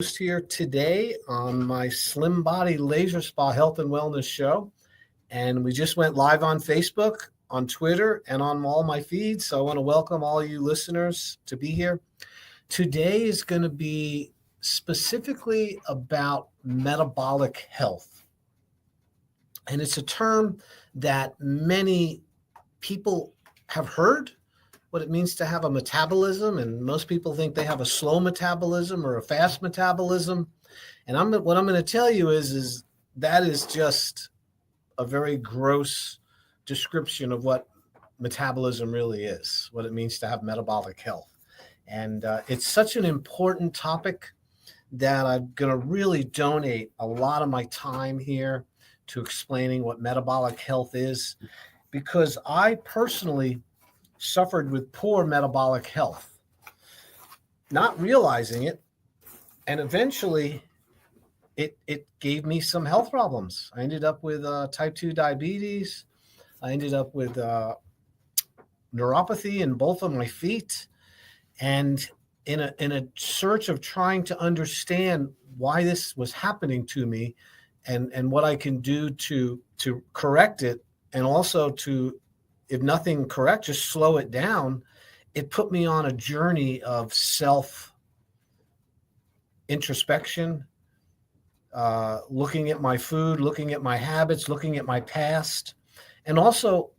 Here today on my Slim Body Laser Spa Health and Wellness Show. And we just went live on Facebook, on Twitter, and on all my feeds. So I want to welcome all you listeners to be here. Today is going to be specifically about metabolic health. And it's a term that many people have heard, what it means to have a metabolism, and most people think they have a slow metabolism or a fast metabolism. And what I'm going to tell you is that is just a very gross description of what metabolism really is, what it means to have metabolic health. And it's such an important topic that I'm going to really donate a lot of my time here to explaining what metabolic health is, because I personally suffered with poor metabolic health, not realizing it. And eventually it gave me some health problems. I ended up with type 2 diabetes. I ended up with neuropathy in both of my feet. And in a search of trying to understand why this was happening to me and what I can do to correct it, and also to, if nothing correct, just slow it down, it put me on a journey of self introspection, looking at my food, looking at my habits, looking at my past, and also,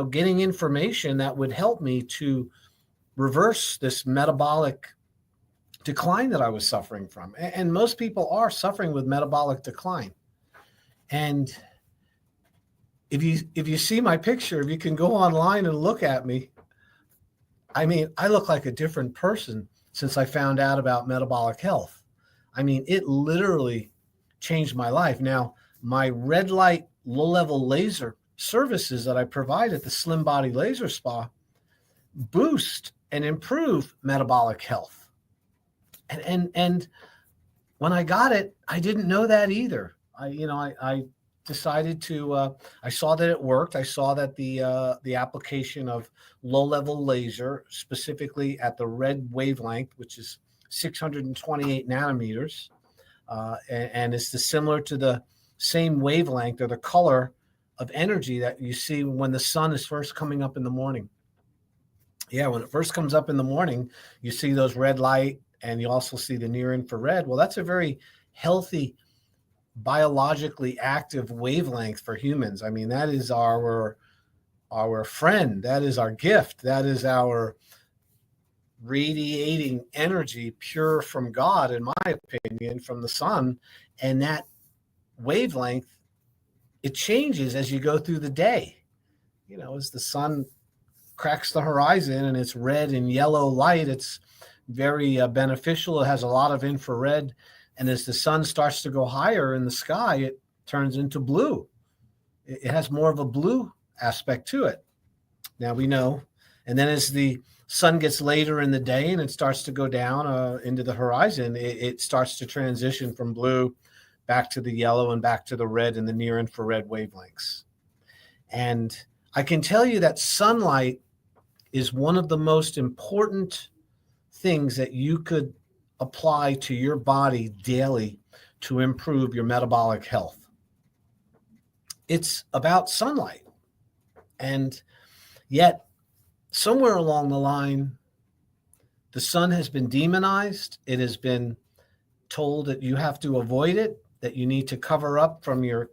getting information that would help me to reverse this metabolic decline that I was suffering from. And most people are suffering with metabolic decline. And if you see my picture, if you can go online and look at me, I mean, I look like a different person since I found out about metabolic health. I mean, it literally changed my life. Now, my red light, low level laser services that I provide at the Slim Body Laser Spa boost and improve metabolic health. And when I got it, I didn't know that either. I decided to, I saw that it worked. I saw that the application of low-level laser, specifically at the red wavelength, which is 628 nanometers, and it's similar to the same wavelength or the color of energy that you see when the sun is first coming up in the morning. Yeah, when it first comes up in the morning, you see those red light, and you also see the near infrared. Well, that's a very healthy, biologically active wavelength for humans. I mean, that is our friend. That is our gift. That is our radiating energy, pure from God, in my opinion, from the sun. And that wavelength, it changes as you go through the day. As the sun cracks the horizon and it's red and yellow light, it's very beneficial. It has a lot of infrared. And as the sun starts to go higher in the sky, it turns into blue. It has more of a blue aspect to it. Now we know. And then as the sun gets later in the day and it starts to go down into the horizon, it starts to transition from blue back to the yellow and back to the red and the near infrared wavelengths. And I can tell you that sunlight is one of the most important things that you could apply to your body daily to improve your metabolic health. It's about sunlight. And yet, somewhere along the line, the sun has been demonized. It has been told that you have to avoid it, that you need to cover up from your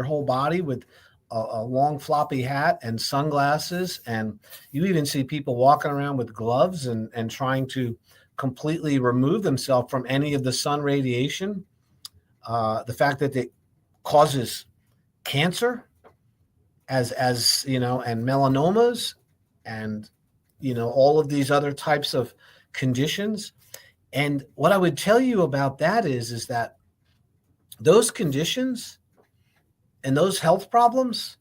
whole body with a long floppy hat and sunglasses. And you even see people walking around with gloves and trying to completely remove themselves from any of the sun radiation. The fact that it causes cancer and melanomas and, all of these other types of conditions. And what I would tell you about that is that those conditions and those health problems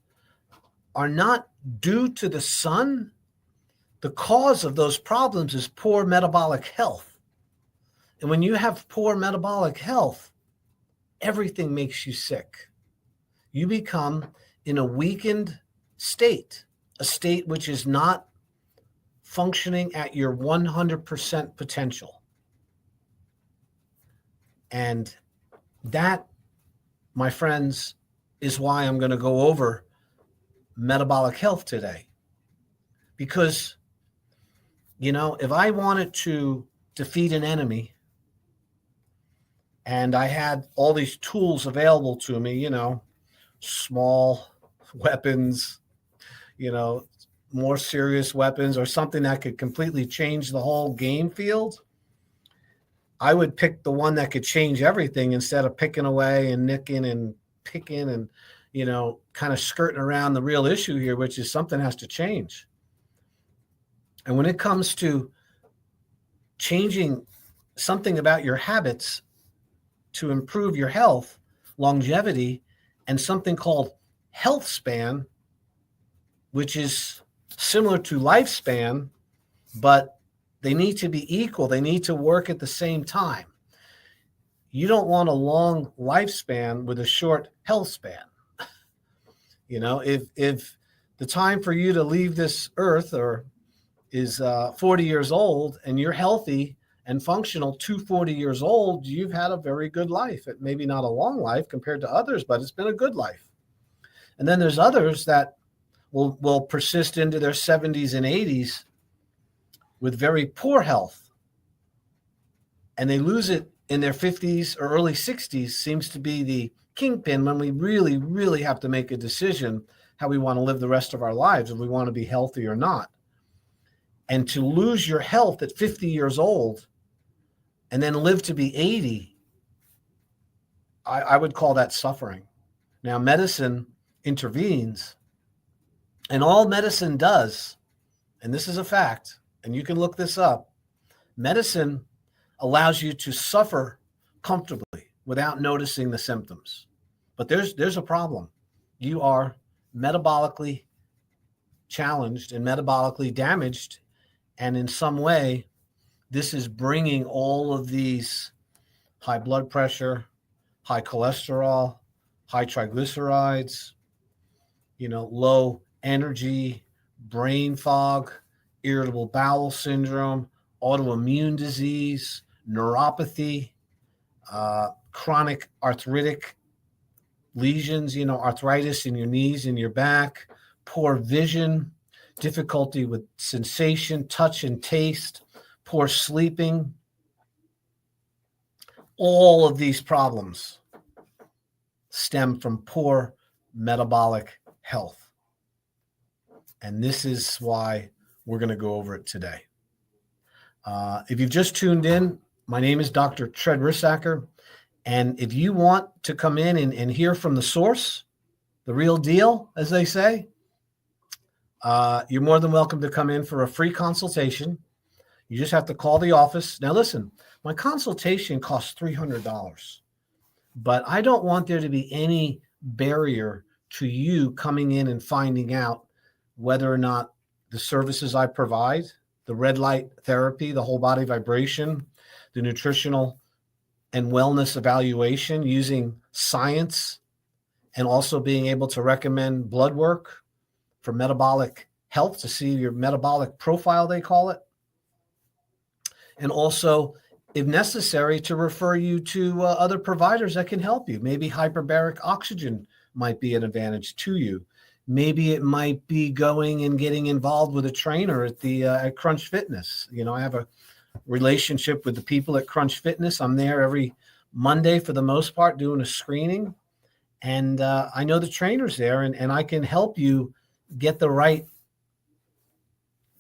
are not due to the sun. The cause of those problems is poor metabolic health. And when you have poor metabolic health, everything makes you sick. You become in a weakened state, a state which is not functioning at your 100% potential. And that, my friends, is why I'm going to go over metabolic health today. Because, if I wanted to defeat an enemy and I had all these tools available to me, small weapons, more serious weapons, or something that could completely change the whole game field, I would pick the one that could change everything instead of picking away and nicking and picking and, kind of skirting around the real issue here, which is something has to change. And when it comes to changing something about your habits to improve your health, longevity, and something called health span, which is similar to lifespan, but they need to be equal. They need to work at the same time. You don't want a long lifespan with a short health span. If the time for you to leave this earth is 40 years old and you're healthy and functional to 40 years old, you've had a very good life. It maybe not a long life compared to others, but it's been a good life. And then there's others that will persist into their 70s and 80s with very poor health. And they lose it in their 50s or early 60s, seems to be the kingpin when we really, really have to make a decision how we want to live the rest of our lives, if we want to be healthy or not. And to lose your health at 50 years old and then live to be 80, I would call that suffering. Now, medicine intervenes, and all medicine does, and this is a fact, and you can look this up, medicine allows you to suffer comfortably without noticing the symptoms. But there's a problem. You are metabolically challenged and metabolically damaged, and in some way, this is bringing all of these high blood pressure, high cholesterol, high triglycerides, low energy, brain fog, irritable bowel syndrome, autoimmune disease, neuropathy, chronic arthritic lesions, arthritis in your knees and your back, poor vision, difficulty with sensation, touch, and taste, poor sleeping. All of these problems stem from poor metabolic health. And this is why we're going to go over it today. If you've just tuned in, my name is Dr. Tread Rissacker. And if you want to come in and hear from the source, the real deal, as they say, you're more than welcome to come in for a free consultation. You just have to call the office. Now, listen, my consultation costs $300, but I don't want there to be any barrier to you coming in and finding out whether or not the services I provide, the red light therapy, the whole body vibration, the nutritional and wellness evaluation using science, and also being able to recommend blood work for metabolic health to see your metabolic profile, they call it. And also, if necessary, to refer you to other providers that can help you. Maybe hyperbaric oxygen might be an advantage to you. Maybe it might be going and getting involved with a trainer at Crunch Fitness. I have a relationship with the people at Crunch Fitness. I'm there every Monday for the most part doing a screening. And I know the trainers there, and I can help you get the right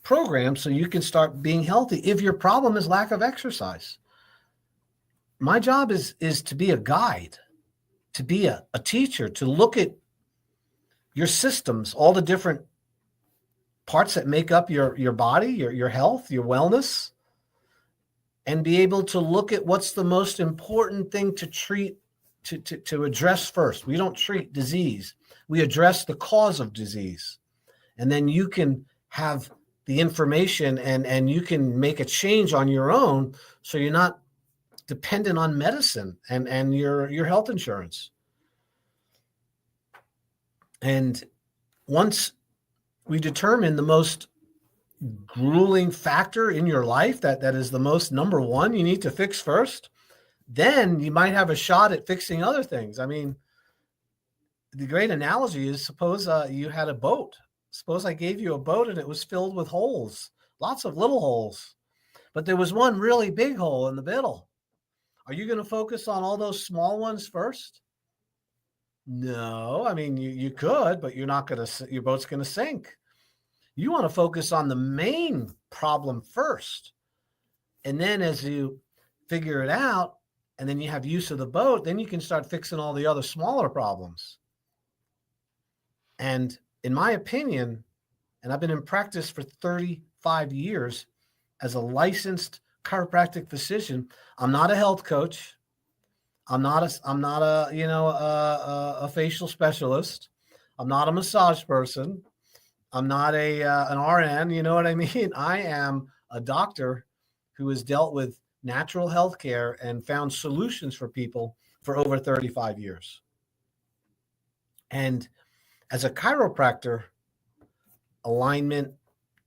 program so you can start being healthy if your problem is lack of exercise. My job is to be a guide, to be a teacher, to look at your systems, all the different parts that make up your body, your health, your wellness, and be able to look at what's the most important thing to treat, to address first. We don't treat disease. We address the cause of disease. And then you can have the information and you can make a change on your own so you're not dependent on medicine and your health insurance. And once we determine the most grueling factor in your life that is the most number one you need to fix first, then you might have a shot at fixing other things. I mean, the great analogy is, suppose you had a boat. Suppose I gave you a boat and it was filled with holes, lots of little holes, but there was one really big hole in the middle. Are you going to focus on all those small ones first? No, I mean, you could, but you're not going to, your boat's going to sink. You want to focus on the main problem first. And then as you figure it out, and then you have use of the boat, then you can start fixing all the other smaller problems. And in my opinion, and I've been in practice for 35 years as a licensed chiropractic physician, I'm not a health coach. I'm not a facial specialist. I'm not a massage person. I'm not an RN. You know what I mean? I am a doctor who has dealt with natural health care and found solutions for people for over 35 years. And as a chiropractor, alignment,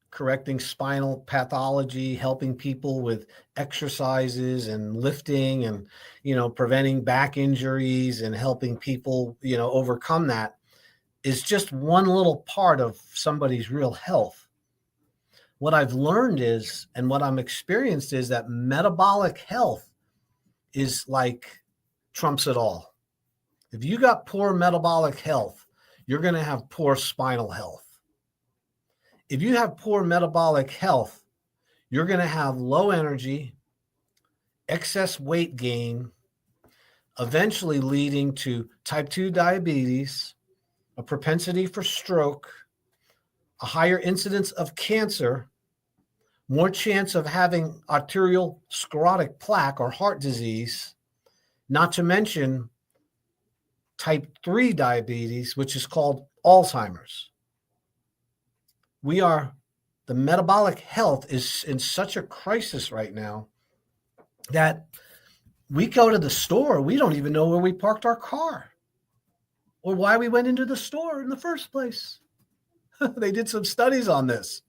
correcting spinal pathology, helping people with exercises and lifting and, preventing back injuries and helping people, overcome that is just one little part of somebody's real health. What I've learned is, and what I'm experienced is, that metabolic health is like trumps it all. If you got poor metabolic health, you're going to have poor spinal health. If you have poor metabolic health, you're going to have low energy, excess weight gain, eventually leading to type 2 diabetes, a propensity for stroke, a higher incidence of cancer, more chance of having arterial sclerotic plaque or heart disease, not to mention type 3 diabetes, which is called Alzheimer's. The metabolic health is in such a crisis right now that we go to the store, we don't even know where we parked our car or why we went into the store in the first place. They did some studies on this.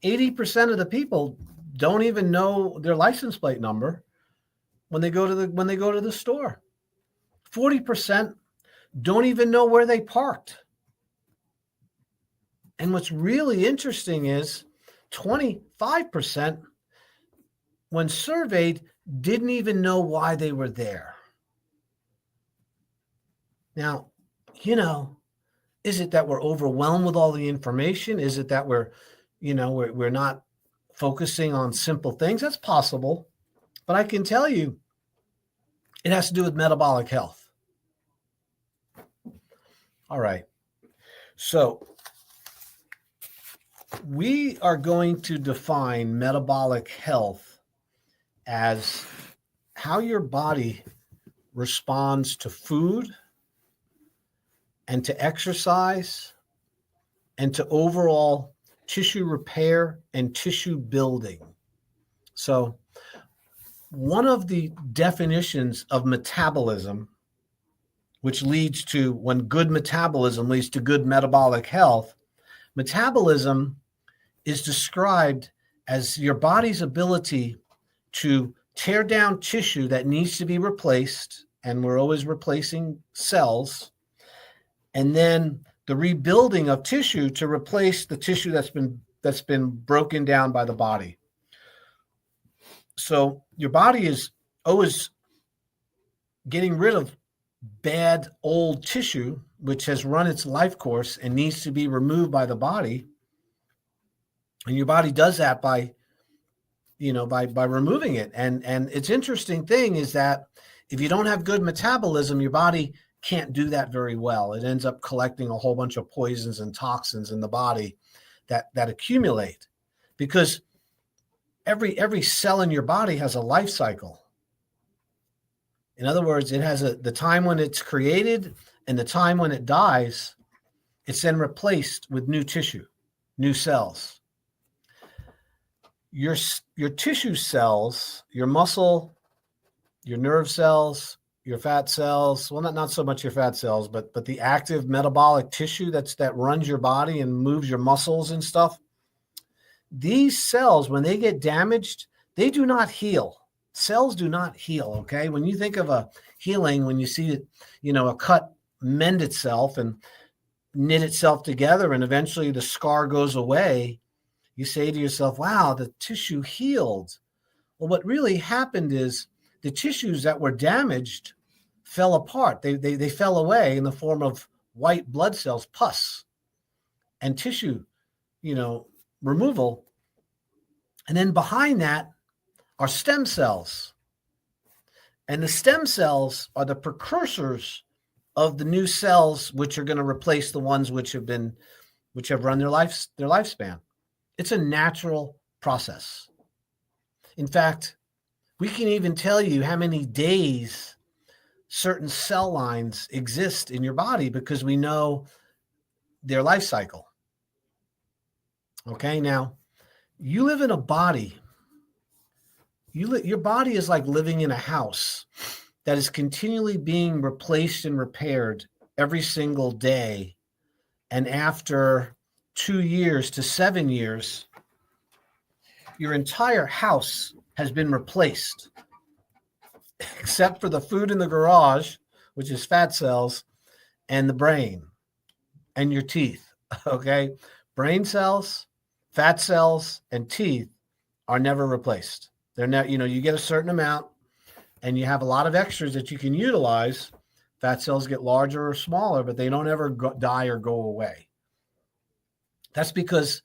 80% of the people don't even know their license plate number when they go to the store. 40% don't even know where they parked. And what's really interesting is 25%, when surveyed, didn't even know why they were there. Now, is it that we're overwhelmed with all the information? Is it that we're not focusing on simple things? That's possible. But I can tell you, it has to do with metabolic health. All right. So we are going to define metabolic health as how your body responds to food and to exercise and to overall tissue repair and tissue building. So one of the definitions of metabolism, which leads to, when good metabolism leads to good metabolic health, metabolism is described as your body's ability to tear down tissue that needs to be replaced, and we're always replacing cells, and then the rebuilding of tissue to replace the tissue that's been broken down by the body. So your body is always getting rid of bad old tissue, which has run its life course and needs to be removed by the body. And your body does that by removing it. And it's interesting thing is that if you don't have good metabolism, your body can't do that very well. It ends up collecting a whole bunch of poisons and toxins in the body that accumulate, because every cell in your body has a life cycle. In other words, it has the time when it's created and the time when it dies. It's then replaced with new tissue, new cells. Your tissue cells, your muscle, your nerve cells, your fat cells, well, not so much your fat cells, but the active metabolic tissue that runs your body and moves your muscles and stuff. These cells, when they get damaged, they do not heal. Cells do not heal, okay? When you think of a healing, when you see it, a cut mend itself and knit itself together and eventually the scar goes away, you say to yourself, wow, the tissue healed. Well, what really happened is the tissues that were damaged fell apart. They fell away in the form of white blood cells, pus, and tissue, removal. And then behind that are stem cells. And the stem cells are the precursors of the new cells, which are going to replace the ones which have run their lifespan. It's a natural process. In fact, we can even tell you how many days certain cell lines exist in your body because we know their life cycle. Okay, now you live in a body. Your body is like living in a house that is continually being replaced and repaired every single day. And after 2 years to 7 years, your entire house has been replaced, except for the food in the garage, which is fat cells, and the brain and your teeth. Okay? Brain cells, fat cells, and teeth are never replaced. They're not, you get a certain amount and you have a lot of extras that you can utilize. Fat cells get larger or smaller, but they don't ever die or go away. That's because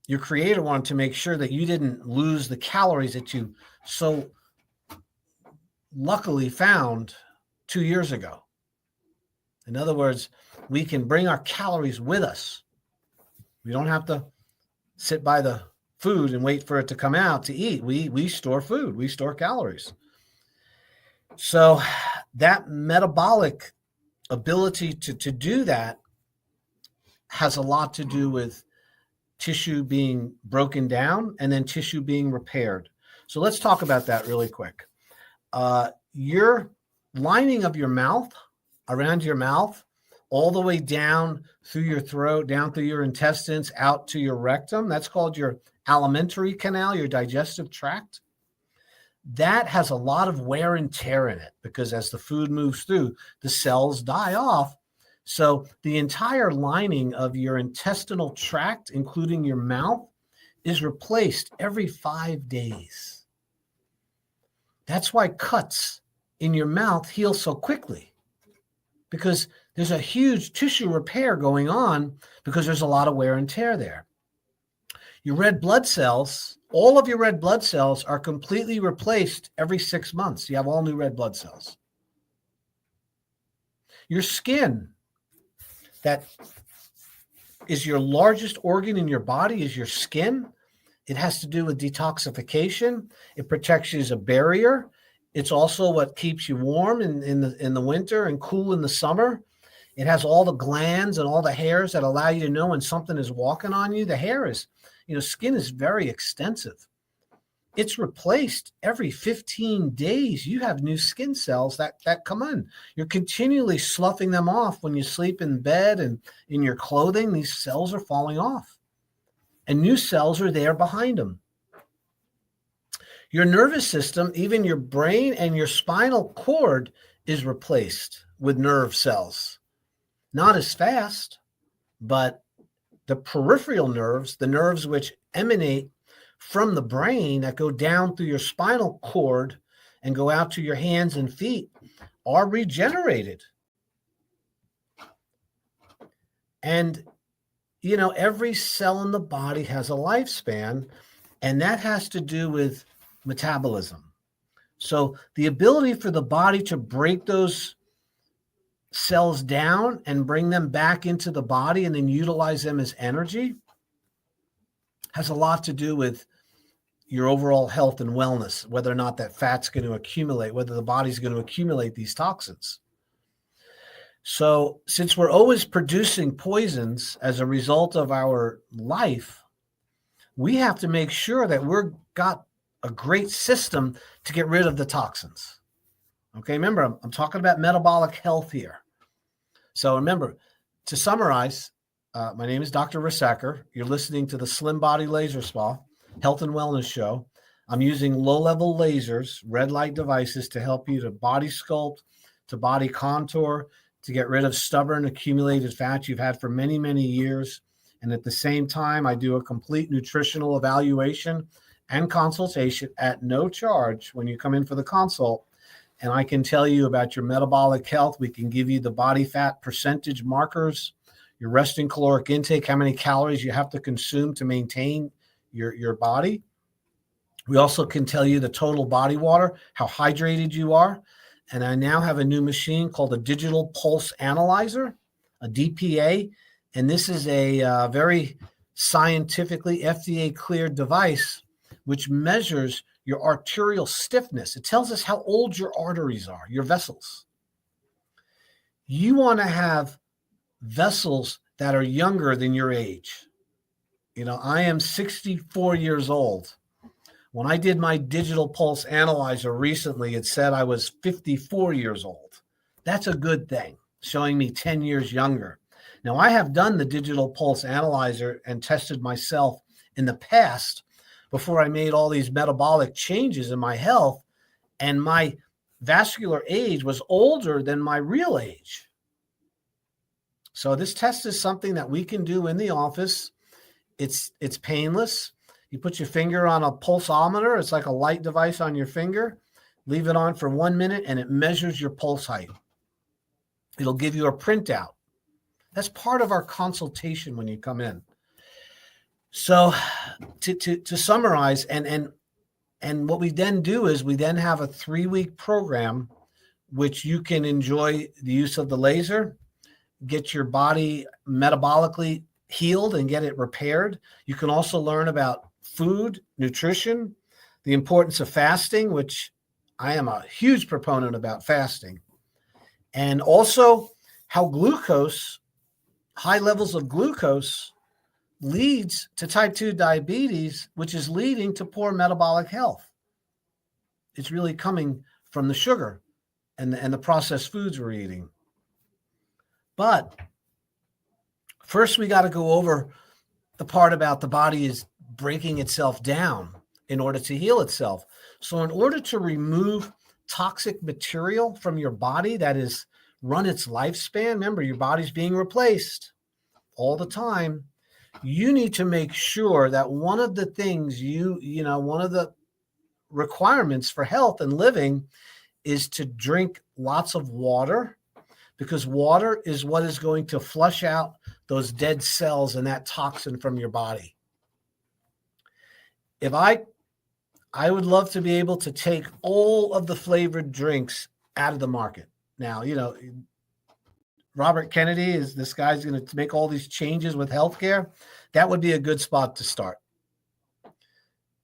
your creator wanted to make sure that you didn't lose the calories that you so luckily found 2 years ago. In other words, we can bring our calories with us. We don't have to sit by the food and wait for it to come out to eat. We store food. We store calories. So that metabolic ability to do that has a lot to do with tissue being broken down and then tissue being repaired. So let's talk about that really quick. Your lining of your mouth, around your mouth, all the way down through your throat, down through your intestines, out to your rectum, that's called your alimentary canal, your digestive tract. That has a lot of wear and tear in it because as the food moves through, the cells die off. So the entire lining of your intestinal tract, including your mouth, is replaced every 5 days. That's why cuts in your mouth heal so quickly, because there's a huge tissue repair going on because there's a lot of wear and tear there. Your red blood cells, all of your red blood cells are completely replaced every 6 months. You have all new red blood cells. Your skin, that is your largest organ in your body, is your skin. It has to do with detoxification. It protects you as a barrier. It's also what keeps you warm in the winter and cool in the summer. It has all the glands and all the hairs that allow you to know when something is walking on you. The hair is, skin is very extensive. It's replaced every 15 days. You have new skin cells that come in. You're continually sloughing them off when you sleep in bed and in your clothing. These cells are falling off. And new cells are there behind them. Your nervous system, even your brain and your spinal cord, is replaced with nerve cells. Not as fast, but the peripheral nerves, the nerves which emanate from the brain that go down through your spinal cord and go out to your hands and feet, are regenerated. And, every cell in the body has a lifespan, and that has to do with metabolism. So the ability for the body to break those cells down and bring them back into the body and then utilize them as energy has a lot to do with your overall health and wellness, whether or not that fat's going to accumulate, whether the body's going to accumulate these toxins. So since we're always producing poisons as a result of our life, we have to make sure that we've got a great system to get rid of the toxins. Okay, remember, I'm talking about metabolic health here. So remember, to summarize, my name is Dr. Risacker. You're listening to the Slim Body Laser Spa Health and Wellness Show. I'm using low-level lasers, red light devices to help you to body sculpt, to body contour, to get rid of stubborn accumulated fat you've had for many, many years. And at the same time, I do a complete nutritional evaluation and consultation at no charge when you come in for the consult. And I can tell you about your metabolic health. We can give you the body fat percentage markers, your resting caloric intake, how many calories you have to consume to maintain your body. We also can tell you the total body water, how hydrated you are. And I now have a new machine called a digital pulse analyzer, a DPA. And this is a very scientifically FDA cleared device, which measures your arterial stiffness. It tells us how old your arteries are, your vessels. You want to have vessels that are younger than your age. You know, I am 64 years old. When I did my digital pulse analyzer recently, it said I was 54 years old. That's a good thing, showing me 10 years younger. Now, I have done the digital pulse analyzer and tested myself in the past before I made all these metabolic changes in my health, and my vascular age was older than my real age. So this test is something that we can do in the office. It's painless. You put your finger on a pulsometer. It's like a light device on your finger. Leave it on for 1 minute, and it measures your pulse height. It'll give you a printout. That's part of our consultation when you come in. So to summarize, and what we then do is we then have a 3-week program, which you can enjoy the use of the laser, get your body metabolically healed and get it repaired. You can also learn about food, nutrition, the importance of fasting, which I am a huge proponent about fasting, and also how glucose, high levels of glucose, leads to type 2 diabetes, which is leading to poor metabolic health. It's really coming from the sugar and the processed foods we're eating. But first, we got to go over the part about the body is breaking itself down in order to heal itself. So in order to remove toxic material from your body that is run its lifespan, remember, your body's being replaced all the time. You need to make sure that one of the things one of the requirements for health and living is to drink lots of water, because water is what is going to flush out those dead cells and that toxin from your body. If I would love to be able to take all of the flavored drinks out of the market. Now, Robert Kennedy is this guy's going to make all these changes with healthcare. That would be a good spot to start.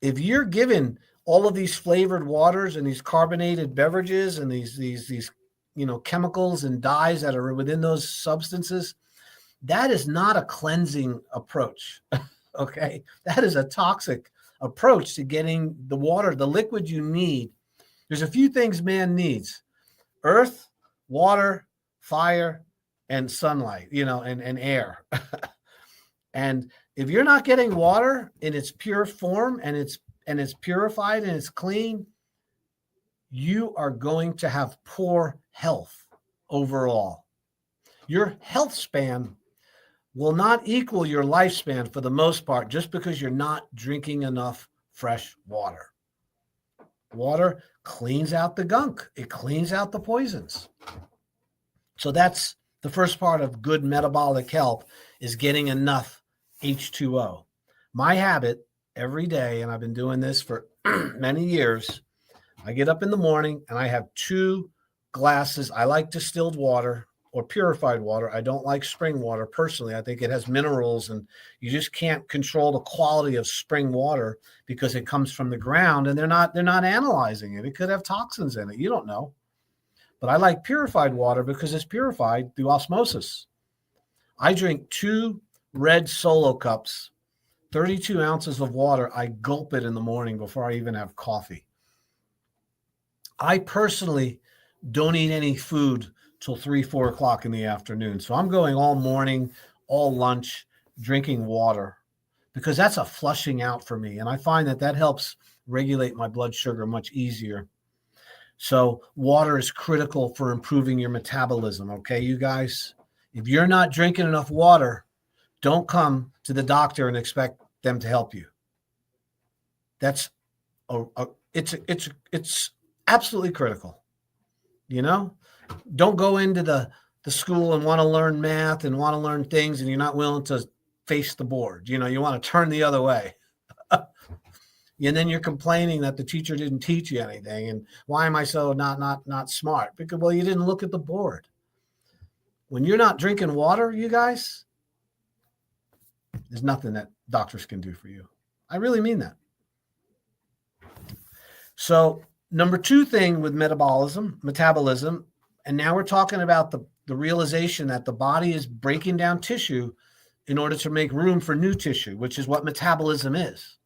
If you're given all of these flavored waters and these carbonated beverages and these chemicals and dyes that are within those substances, that is not a cleansing approach. Okay, that is a toxic approach to getting the water, the liquid you need. There's a few things man needs: earth, water, fire, and sunlight, and air. And if you're not getting water in its pure form and it's purified and it's clean, you are going to have poor health overall. Your health span will not equal your lifespan for the most part, just because you're not drinking enough fresh water. Water cleans out the gunk. It cleans out the poisons. So that's the first part of good metabolic health, is getting enough H2O. My habit every day, and I've been doing this for many years, I get up in the morning and I have 2 glasses. I like distilled water or purified water. I don't like spring water personally. I think it has minerals, and you just can't control the quality of spring water because it comes from the ground and they're not analyzing it. It could have toxins in it. You don't know. But I like purified water because it's purified through osmosis. I drink 2 red Solo cups, 32 ounces of water. I gulp it in the morning before I even have coffee. I personally don't eat any food till 3-4 o'clock in the afternoon. So I'm going all morning, all lunch, drinking water, because that's a flushing out for me. And I find that helps regulate my blood sugar much easier. So water is critical for improving your metabolism. Okay, you guys, if you're not drinking enough water, don't come to the doctor and expect them to help you. That's it's absolutely critical. You know, don't go into the school and want to learn math and want to learn things, and you're not willing to face the board. You know, you want to turn the other way. And then you're complaining that the teacher didn't teach you anything. And why am I so not smart? Because, well, you didn't look at the board. When you're not drinking water, you guys, there's nothing that doctors can do for you. I really mean that. So number 2 thing with metabolism, and now we're talking about the realization that the body is breaking down tissue in order to make room for new tissue, which is what metabolism is.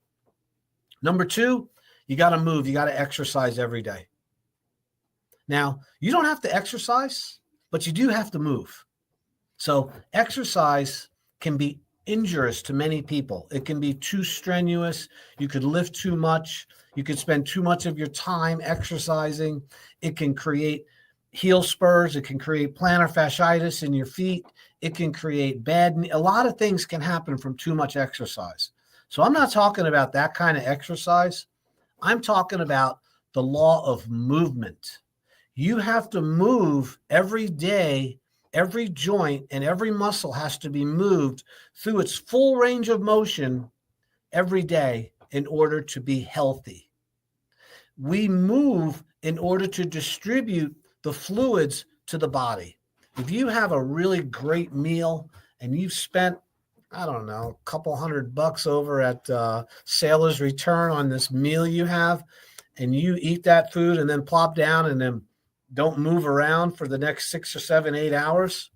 Number 2, you got to move. You got to exercise every day. Now, you don't have to exercise, but you do have to move. So exercise can be injurious to many people. It can be too strenuous. You could lift too much. You could spend too much of your time exercising. It can create heel spurs. It can create plantar fasciitis in your feet. It can create a lot of things can happen from too much exercise. So I'm not talking about that kind of exercise. I'm talking about the law of movement. You have to move every day. Every joint and every muscle has to be moved through its full range of motion every day in order to be healthy. We move in order to distribute the fluids to the body. If you have a really great meal and you've spent, I don't know, a couple $100 over at Sailor's Return on this meal you have, and you eat that food and then plop down and then don't move around for the next 6 or 7, 8 hours,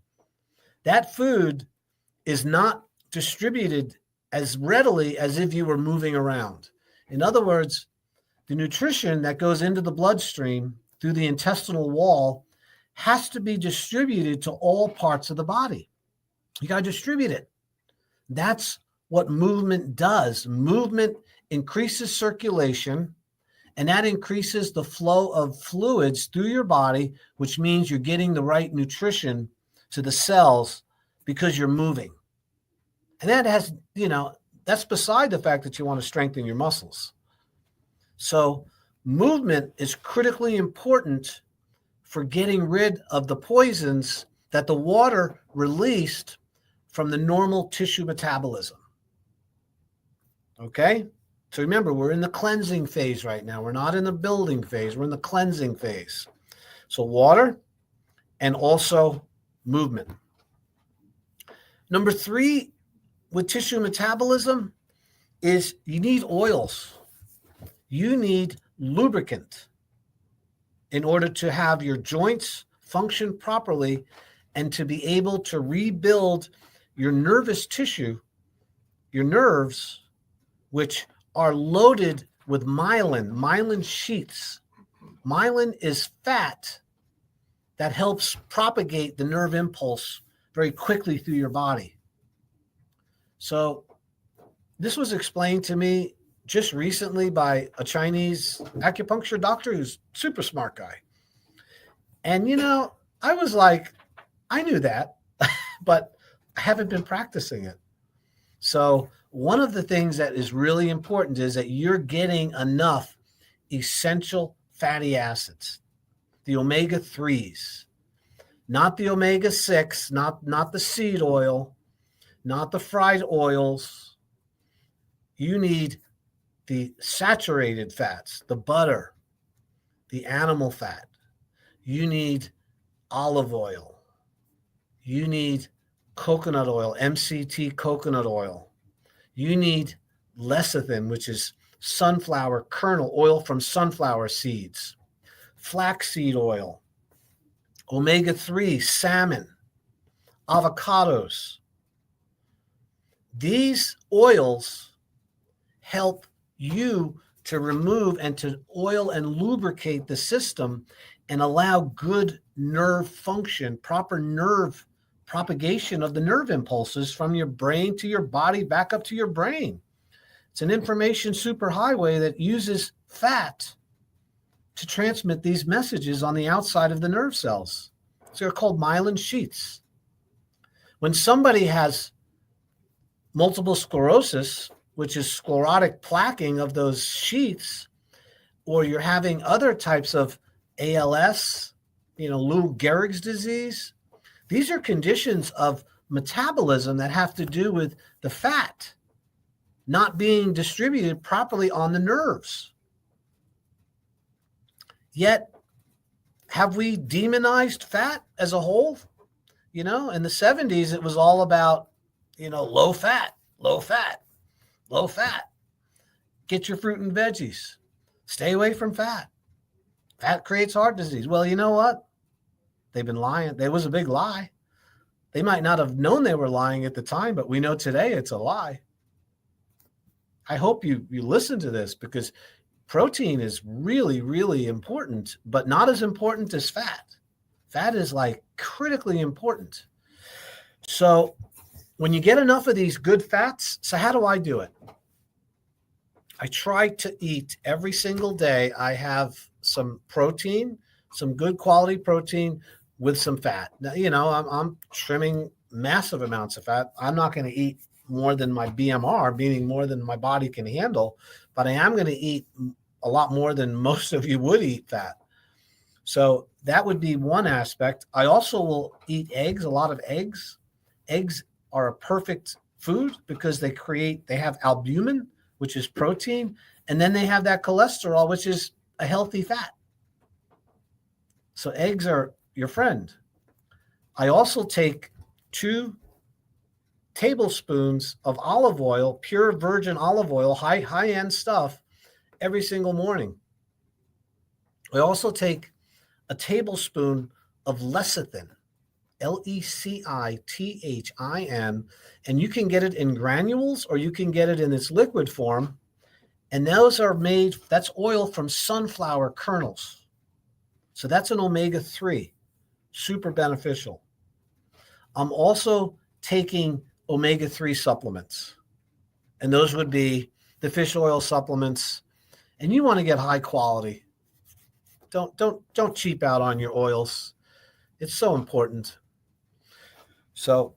that food is not distributed as readily as if you were moving around. In other words, the nutrition that goes into the bloodstream through the intestinal wall has to be distributed to all parts of the body. You got to distribute it. That's what movement does. Movement increases circulation, and that increases the flow of fluids through your body, which means you're getting the right nutrition to the cells because you're moving. And that has, that's beside the fact that you want to strengthen your muscles. So movement is critically important for getting rid of the poisons that the water released from the normal tissue metabolism. Okay? So remember, we're in the cleansing phase right now. We're not in the building phase. We're in the cleansing phase. So water and also movement. Number 3 with tissue metabolism is you need oils. You need lubricant in order to have your joints function properly and to be able to rebuild your nervous tissue, your nerves, which are loaded with myelin sheaths. Myelin is fat that helps propagate the nerve impulse very quickly through your body. So this was explained to me just recently by a Chinese acupuncture doctor who's a super smart guy. And, I was like, I knew that, but I haven't been practicing it. So one of the things that is really important is that you're getting enough essential fatty acids, the omega-3s, not the omega-6, not the seed oil, not the fried oils. You need the saturated fats, the butter, the animal fat. You need olive oil. You need coconut oil, MCT coconut oil. You need lecithin, which is sunflower kernel, oil from sunflower seeds, flaxseed oil, omega-3, salmon, avocados. These oils help you to remove and to oil and lubricate the system and allow good nerve function, proper nerve propagation of the nerve impulses from your brain to your body back up to your brain. It's an information superhighway that uses fat to transmit these messages on the outside of the nerve cells. So they're called myelin sheaths. When somebody has multiple sclerosis, which is sclerotic plaquing of those sheaths, or you're having other types of ALS, Lou Gehrig's disease, these are conditions of metabolism that have to do with the fat not being distributed properly on the nerves. Yet, have we demonized fat as a whole? In the 70s, it was all about, low fat, low fat, low fat. Get your fruit and veggies. Stay away from fat. Fat creates heart disease. Well, you know what? They've been lying. There was a big lie. They might not have known they were lying at the time, but we know today it's a lie. I hope you listen to this, because protein is really, really important, but not as important as fat. Fat is like critically important. So when you get enough of these good fats, so how do I do it? I try to eat every single day. I have some protein, some good quality protein with some fat. Now, I'm trimming massive amounts of fat. I'm not going to eat more than my BMR, meaning more than my body can handle, but I am going to eat a lot more than most of you would eat fat. So that would be one aspect. I also will eat eggs, a lot of eggs. Eggs are a perfect food because they have albumin, which is protein, and then they have that cholesterol, which is a healthy fat. So eggs are your friend. I also take 2 tablespoons of olive oil, pure virgin olive oil, high-end stuff, every single morning. I also take a tablespoon of lecithin, Lecithin, and you can get it in granules or you can get it in its liquid form. And those are that's oil from sunflower kernels. So that's an omega-3, super beneficial. I'm also taking omega-3 supplements, and those would be the fish oil supplements. And you want to get high quality. Don't cheap out on your oils. It's so important. So,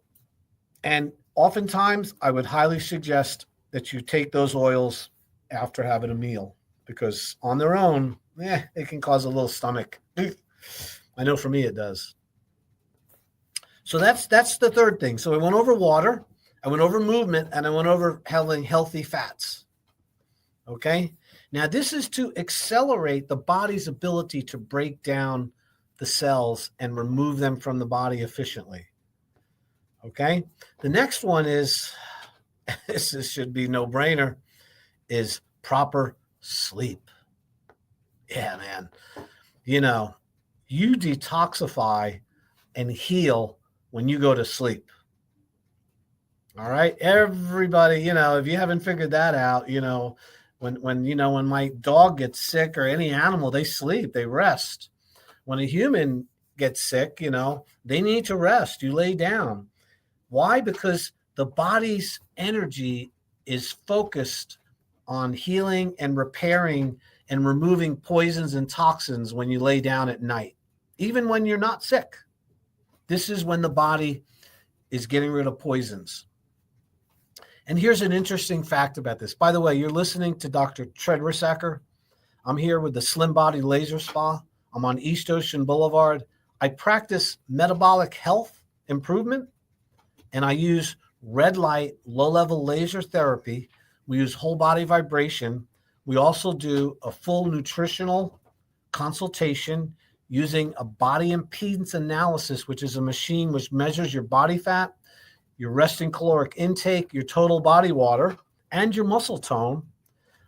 and oftentimes I would highly suggest that you take those oils after having a meal, because on their own, it can cause a little stomach. I know for me it does. So that's the third thing. So I went over water, I went over movement, and I went over having healthy fats. Okay? Now, this is to accelerate the body's ability to break down the cells and remove them from the body efficiently. Okay? The next one is, this should be no-brainer, is proper sleep. Yeah, man. You detoxify and heal when you go to sleep. All right? Everybody, if you haven't figured that out, when my dog gets sick, or any animal, they sleep, they rest. When a human gets sick, they need to rest. You lay down. Why? Because the body's energy is focused on healing and repairing and removing poisons and toxins when you lay down at night, even when you're not sick. This is when the body is getting rid of poisons. And here's an interesting fact about this. By the way, you're listening to Dr. Treadrisacker. I'm here with the Slim Body Laser Spa. I'm on East Ocean Boulevard. I practice metabolic health improvement, and I use red light, low-level laser therapy. We use whole body vibration. We also do a full nutritional consultation using a body impedance analysis, which is a machine which measures your body fat, your resting caloric intake, your total body water, and your muscle tone.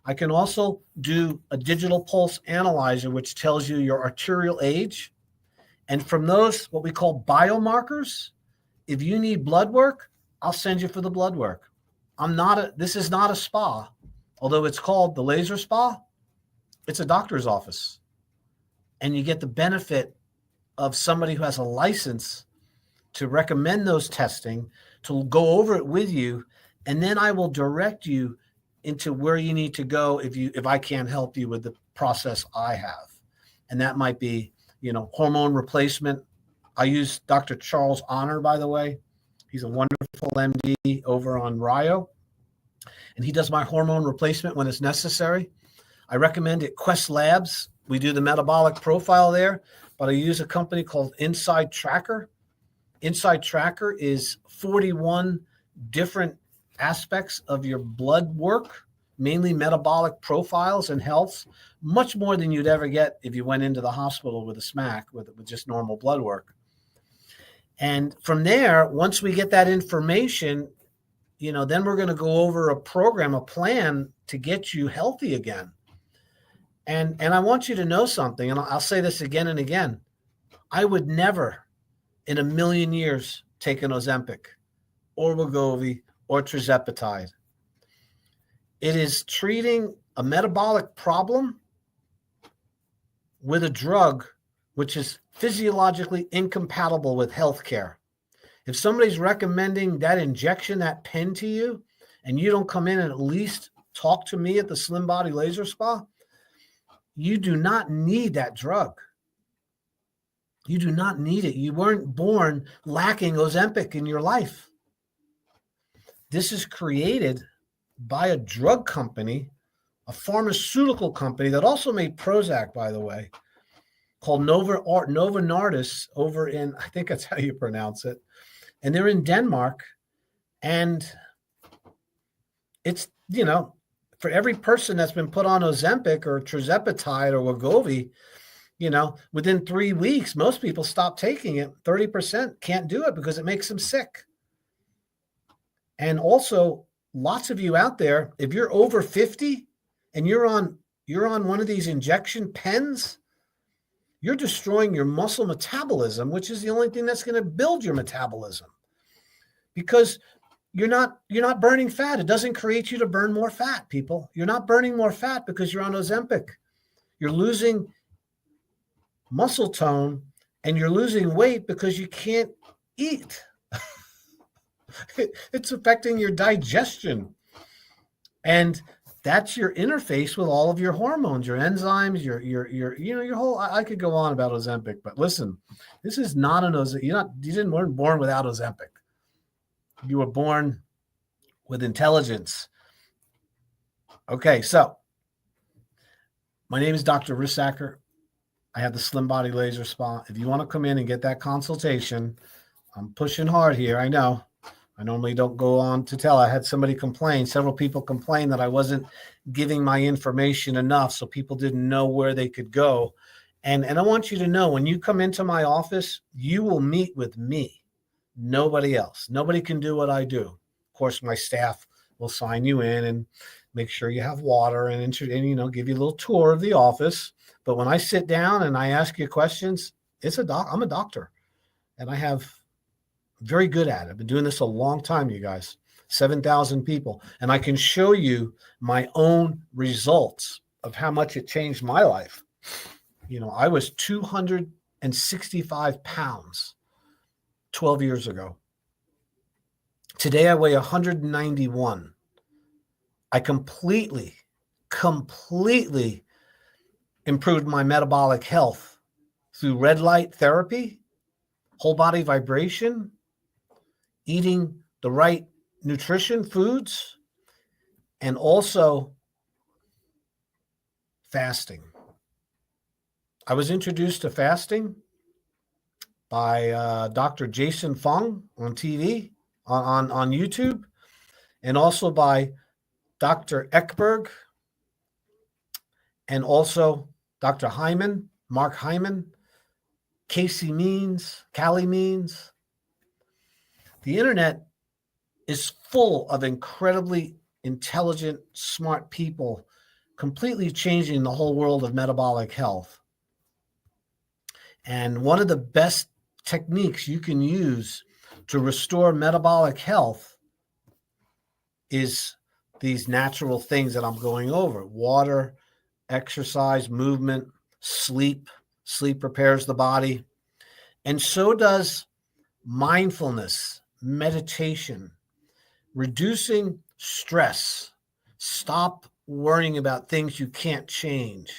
I can also do a digital pulse analyzer, which tells you your arterial age. And from those, what we call biomarkers, if you need blood work, I'll send you for the blood work. This is not a spa, although it's called the laser spa. It's a doctor's office. And you get the benefit of somebody who has a license to recommend those testing, to go over it with you, and then I will direct you into where you need to go if I can't help you with the process I have. And that might be, hormone replacement. I use Dr. Charles Honor, by the way. He's a wonderful MD over on Rio, and he does my hormone replacement when it's necessary. I recommend it Quest Labs. We do the metabolic profile there, but I use a company called Inside Tracker. Inside Tracker is 41 different aspects of your blood work, mainly metabolic profiles and health, much more than you'd ever get if you went into the hospital with a SMAC, with just normal blood work. And from there, once we get that information, then we're going to go over a program, a plan to get you healthy again. And I want you to know something, and I'll say this again and again. I would never in a million years take an Ozempic or Wegovy or tirzepatide. It is treating a metabolic problem with a drug which is physiologically incompatible with healthcare. If somebody's recommending that injection, that pen to you, and you don't come in and at least talk to me at the Slim Body Laser Spa, you do not need that drug. You do not need it. You weren't born lacking Ozempic in your life. This is created by a drug company, a pharmaceutical company that also made Prozac, by the way, called Novo Nordisk over in, I think that's how you pronounce it. And they're in Denmark. And it's, for every person that's been put on Ozempic or tirzepatide or Wegovy, within 3 weeks, most people stop taking it. 30% can't do it because it makes them sick. And also, lots of you out there, if you're over 50 and you're on one of these injection pens, you're destroying your muscle metabolism, which is the only thing that's going to build your metabolism, because you're not burning fat. It doesn't create you to burn more fat, people. You're not burning more fat because you're on Ozempic. You're losing muscle tone and you're losing weight because you can't eat. It's affecting your digestion. And that's your interface with all of your hormones, your enzymes, your whole, I could go on about Ozempic, but listen, this is not an Ozempic. You weren't born without Ozempic. You were born with intelligence. Okay, so my name is Dr. Rissacker. I have the Slim Body Laser Spa. If you want to come in and get that consultation, I'm pushing hard here. I know. I normally don't go on to tell. I had several people complain that I wasn't giving my information enough, so people didn't know where they could go. And I want you to know, when you come into my office, you will meet with me. Nobody else. Nobody can do what I do. Of course, my staff will sign you in and make sure you have water and give you a little tour of the office. But when I sit down and I ask you questions, I'm a doctor, and I have very good at it. I've been doing this a long time, you guys, 7,000 people. And I can show you my own results of how much it changed my life. I was 265 pounds 12 years ago. Today I weigh 191. I completely improved my metabolic health through red light therapy, whole body vibration, eating the right nutrition foods, and also fasting. I was introduced to fasting by Dr. Jason Fung on TV, on YouTube, and also by Dr. Ekberg, and also Dr. Hyman, Mark Hyman, Callie Means. The internet is full of incredibly intelligent, smart people, completely changing the whole world of metabolic health. And one of the best techniques you can use to restore metabolic health is these natural things that I'm going over: water, exercise, movement, sleep. Sleep repairs the body. And so does mindfulness, meditation, reducing stress, Stop worrying about things you can't change.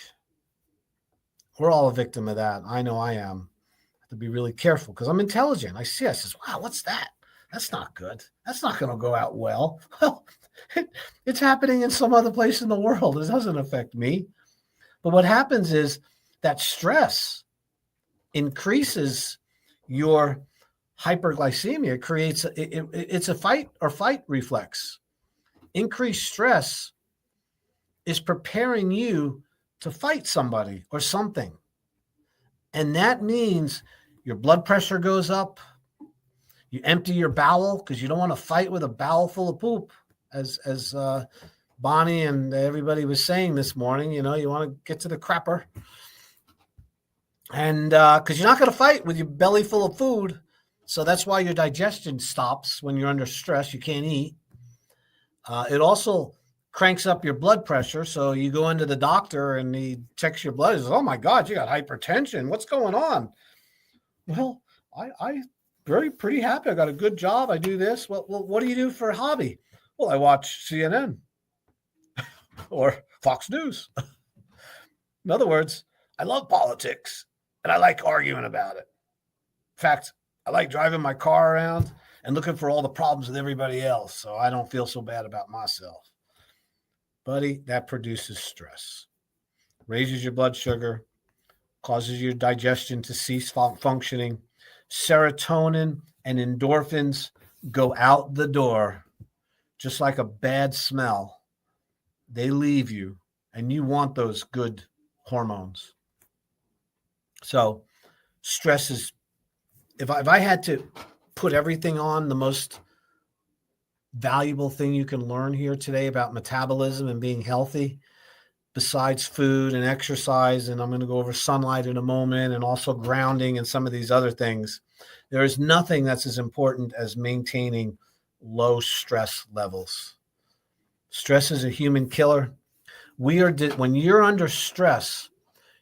We're all a victim of that. I know I am. I have to be really careful because I'm intelligent. I says, wow, what's that? That's not good. That's not going to go out well. Well, it's happening in some other place in the world. It doesn't affect me. But what happens is that stress increases your hyperglycemia. It's a fight or flight reflex. Increased stress is preparing you to fight somebody or something. And that means your blood pressure goes up. You empty your bowel because you don't want to fight with a bowel full of poop, as Bonnie and everybody was saying this morning. You want to get to the crapper. And because you're not going to fight with your belly full of food. So that's why your digestion stops when you're under stress. You can't eat. It also cranks up your blood pressure. So you go into the doctor and he checks your blood. He says, oh my God, you got hypertension. What's going on? Well, I pretty happy. I got a good job. I do this. Well, what do you do for a hobby? Well, I watch CNN or Fox News. In other words, I love politics and I like arguing about it. In fact, I like driving my car around and looking for all the problems with everybody else so I don't feel so bad about myself. Buddy, that produces stress, raises your blood sugar, causes your digestion to cease functioning. Serotonin and endorphins go out the door, just like a bad smell. They leave you, and you want those good hormones. So stress is, if I had to put everything on, the most valuable thing you can learn here today about metabolism and being healthy, besides food and exercise, and I'm going to go over sunlight in a moment, and also grounding and some of these other things, there is nothing that's as important as maintaining low stress levels. Stress is a human killer. When you're under stress,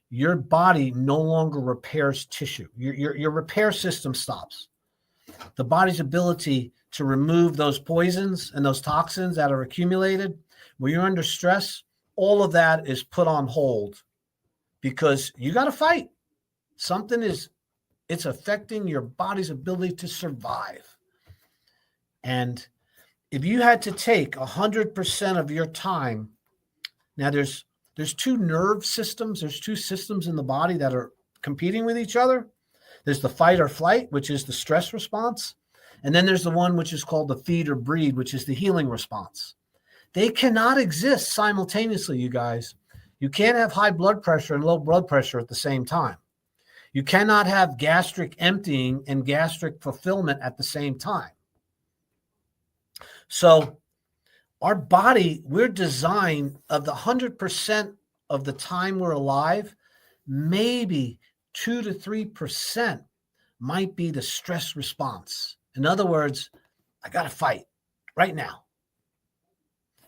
your body no longer repairs tissue. Your repair system stops. The body's ability to remove those poisons and those toxins that are accumulated, when you're under stress, all of that is put on hold because you got to fight. It's affecting your body's ability to survive. And if you had to take 100% of your time, now there's two nerve systems. There's two systems in the body that are competing with each other. There's the fight or flight, which is the stress response. And then there's the one which is called the feed or breed, which is the healing response. They cannot exist simultaneously, you guys. You can't have high blood pressure and low blood pressure at the same time. You cannot have gastric emptying and gastric fulfillment at the same time. So our body, we're designed, of the 100% of the time we're alive, maybe 2 to 3% might be the stress response. In other words, I got to fight right now.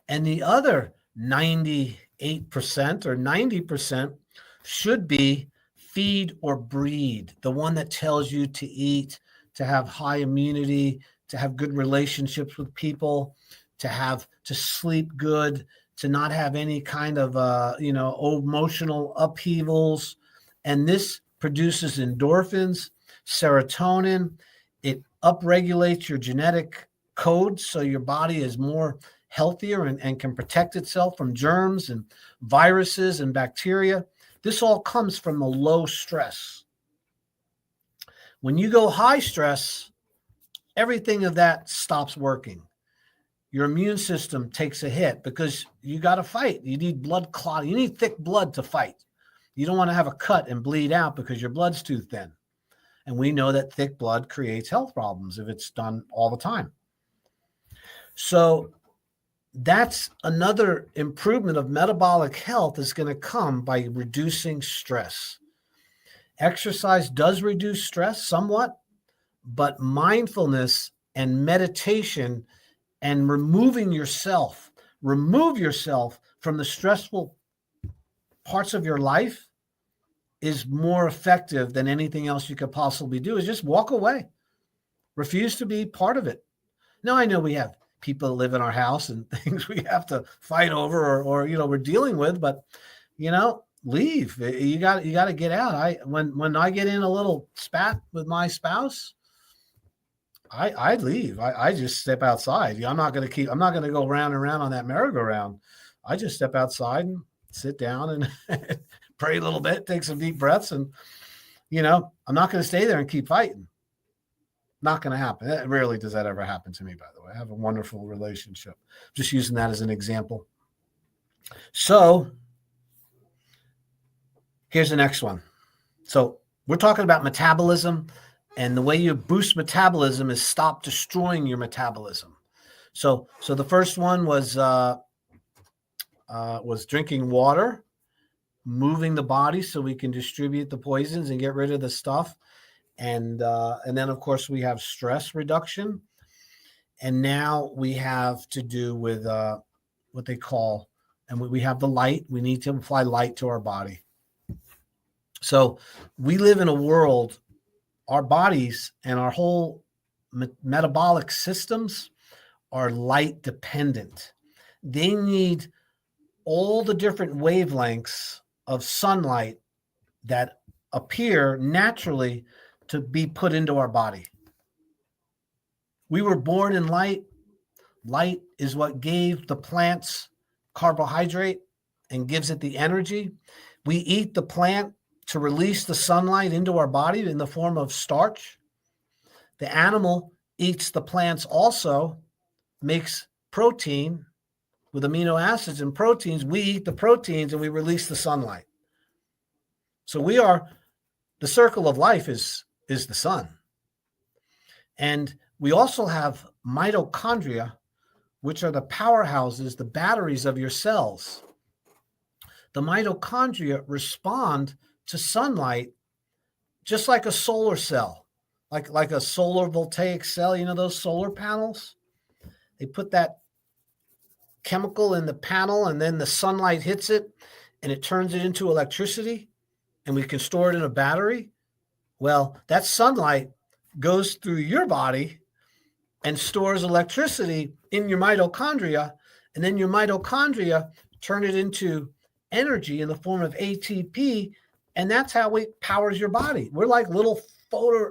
And the other 98% or 90% should be feed or breed, the one that tells you to eat, to have high immunity, to have good relationships with people, to sleep good, to not have any kind of emotional upheavals. And this produces endorphins, serotonin. It upregulates your genetic code so your body is more healthier and can protect itself from germs and viruses and bacteria. This all comes from the low stress. When you go high stress, everything of that stops working. Your immune system takes a hit because you got to fight. You need blood clot. You need thick blood to fight. You don't want to have a cut and bleed out because your blood's too thin. And we know that thick blood creates health problems if it's done all the time. So that's another improvement of metabolic health is going to come by reducing stress. Exercise does reduce stress somewhat, but mindfulness and meditation and remove yourself from the stressful parts of your life is more effective than anything else you could possibly do. Is just walk away. Refuse to be part of it. Now, I know we have people that live in our house and things we have to fight over or we're dealing with, but leave. You got to get out. When I get in a little spat with my spouse, I leave. I just step outside. I'm not going to go round and round on that merry-go-round. I just step outside and sit down and pray a little bit, take some deep breaths. And, I'm not going to stay there and keep fighting. Not going to happen. Rarely does that ever happen to me, by the way. I have a wonderful relationship. Just using that as an example. So here's the next one. So we're talking about metabolism, and the way you boost metabolism is stop destroying your metabolism. So the first one was drinking water, moving the body so we can distribute the poisons and get rid of the stuff. And then, of course, we have stress reduction. And now we have to do with what they call, and we have the light. We need to apply light to our body. So we live in a world, our bodies and our whole metabolic systems are light dependent. They need all the different wavelengths of sunlight that appear naturally to be put into our body. We were born in light. Light is what gave the plants carbohydrate and gives it the energy. We eat the plant to release the sunlight into our body in the form of starch. The animal eats the plants also, makes protein with amino acids and proteins. We eat the proteins and we release the sunlight. So the circle of life is the sun. And we also have mitochondria, which are the powerhouses, the batteries of your cells. The mitochondria respond to sunlight just like a solar cell, like a solar voltaic cell, those solar panels. They put that chemical in the panel and then the sunlight hits it and it turns it into electricity and we can store it in a battery. Well, that sunlight goes through your body and stores electricity in your mitochondria, and then your mitochondria turn it into energy in the form of ATP, and that's how it powers your body. We're like little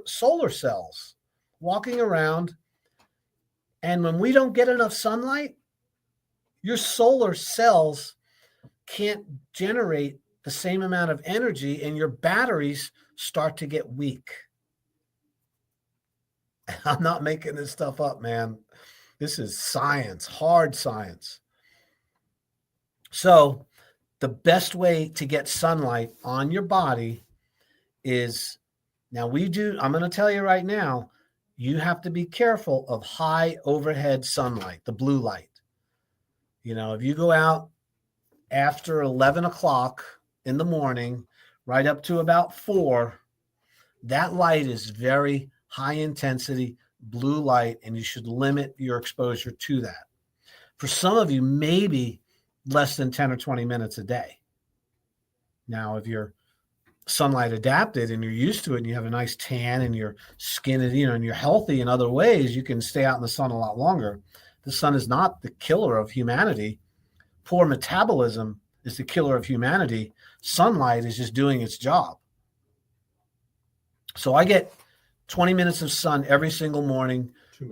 solar cells walking around, and when we don't get enough sunlight, your solar cells can't generate the same amount of energy, and your batteries start to get weak. I'm not making this stuff up, man. This is science, hard science. So the best way to get sunlight on your body is, I'm going to tell you right now, you have to be careful of high overhead sunlight, the blue light. If you go out after 11 o'clock in the morning, right up to about 4, that light is very high intensity blue light, and you should limit your exposure to that. For some of you, maybe less than 10 or 20 minutes a day. Now, if you're sunlight adapted and you're used to it and you have a nice tan and your skin is, and you're healthy in other ways, you can stay out in the sun a lot longer. The sun is not the killer of humanity. Poor metabolism is the killer of humanity. Sunlight is just doing its job. So I get 20 minutes of sun every single morning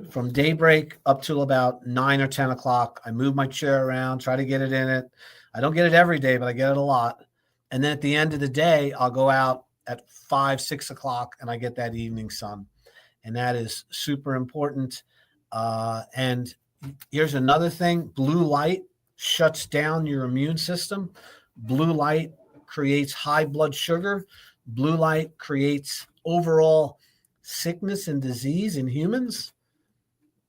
from daybreak up till about 9 or 10 o'clock. I move my chair around, try to get it in it. I don't get it every day, but I get it a lot. And then at the end of the day, I'll go out at 5, 6 o'clock and I get that evening sun. And that is super important. And here's another thing. Blue light shuts down your immune system. Blue light creates high blood sugar. Blue light creates overall sickness and disease in humans.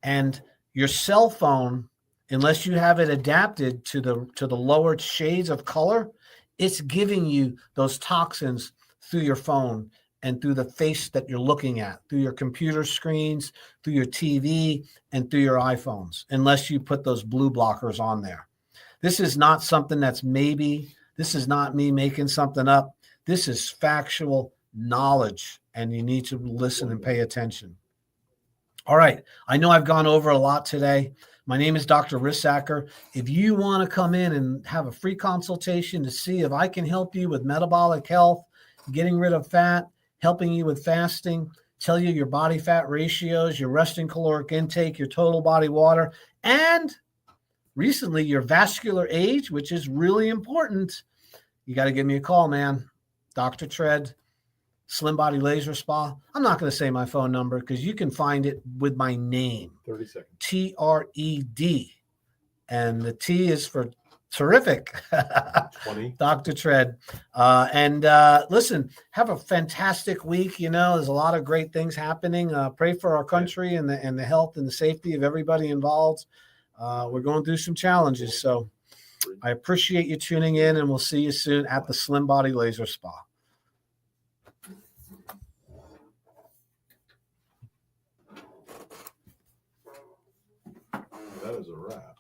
And your cell phone, unless you have it adapted to the lower shades of color, it's giving you those toxins through your phone and through the face that you're looking at, through your computer screens, through your TV, and through your iPhones, unless you put those blue blockers on there. This is not something that's maybe. This is not me making something up. This is factual knowledge, and you need to listen and pay attention. All right. I know I've gone over a lot today, My name is Dr. Rissacker. If you want to come in and have a free consultation to see if I can help you with metabolic health, getting rid of fat, helping you with fasting, tell you your body fat ratios, your resting caloric intake, your total body water, and recently your vascular age, which is really important, you got to give me a call, man. Dr. Tread, Slim Body Laser Spa. I'm not going to say my phone number because you can find it with my name. 30 seconds. TRED. And the T is for terrific. 20. Dr. Tread. Listen, have a fantastic week. You know, there's a lot of great things happening. Pray for our country and the health and the safety of everybody involved. We're going through some challenges. So I appreciate you tuning in, and we'll see you soon at the Slim Body Laser Spa. That is a wrap.